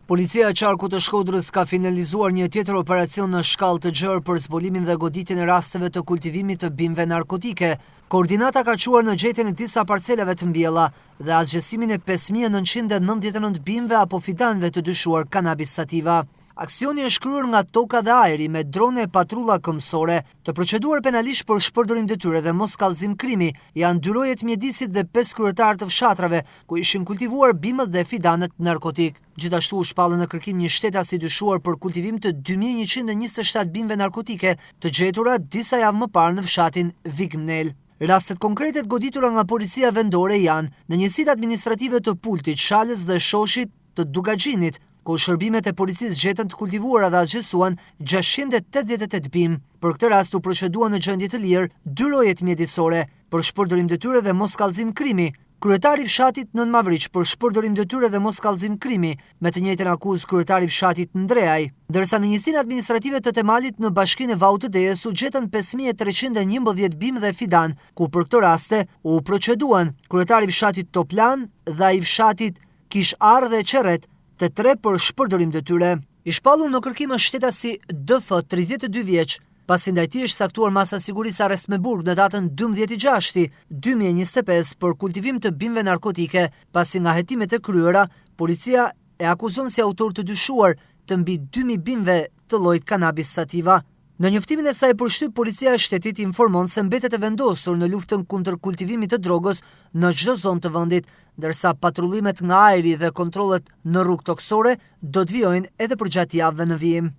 Policia e Qarkut të Shkodrës ka finalizuar një tjetër operacion në shkallë të gjerë për zbolimin dhe goditjen e rasteve të kultivimit të bimëve narkotike. Koordinata ka quar në gjetjen e disa parcelave të mbjella dhe asgjësimin e 5.999 bimëve apo fidanëve të dyshuar kanabis sativa. Aksioni është kryer nga toka dhe ajri me drone e patrulla këmbësore. Të proceduar penalisht për shpërdorim detyre dhe mos kallëzim krimi janë 2 rojet mjedisit dhe 5 kryetarë të fshatrave ku ishin kultivuar bimët dhe fidanët narkotik. Gjithashtu u shpallën në kërkim një shtetas i dyshuar për kultivim të 2127 bimëve narkotike të gjetura disa javë më parë në fshatin Vigmnel. Rastet konkrete të goditura nga policia vendore janë në njësitë administrative të Pultit, Shalës dhe Shoshit të Dugaxhinit, ku shërbimet e policisë gjetën të kultivuara dhe asgjësuan 688 bimë. Për këtë rast u proceduan në gjendje të lirë 2 rojet mjedisore për shpërdorim detyre dhe mos kallëzim krimi. Kryetari i fshatit Nën Mavriq për shpërdorim detyre dhe mos kallëzim krimi, me të njëjtën akuzë kryetari i fshatit Ndreaj, ndërsa në njësinë administrative të Temalit në bashkinë e Vau të Dejes u gjetën 5311 bimë dhe fidan, ku për këtë raste u proceduan kryetari i fshatit Toplan dhe ai i fshatit Kisharë dhe Qerret, të 3 për shpërdorim detyre. I shpallur në kërkim është shtetasi DF 32 vjeç, pasi ndaj tij është saktuar masa sigurisë arrest me burg në datën 12/6/2025 për kultivim të bimëve narkotike, pasi nga hetimet e kryera, policia e akuzon si autor të dyshuar të mbi 2000 bimëve të llojit kanabis sativa. Në njoftimin e saj përshtyp, policia e shtetit informon se mbetet e vendosur në luftën kundër kultivimit të drogës në çdo zonë të vendit, ndërsa patrullimet nga ajri dhe kontrollet në rrugë toksore do të vijojnë edhe përgjatë javëve në vijim.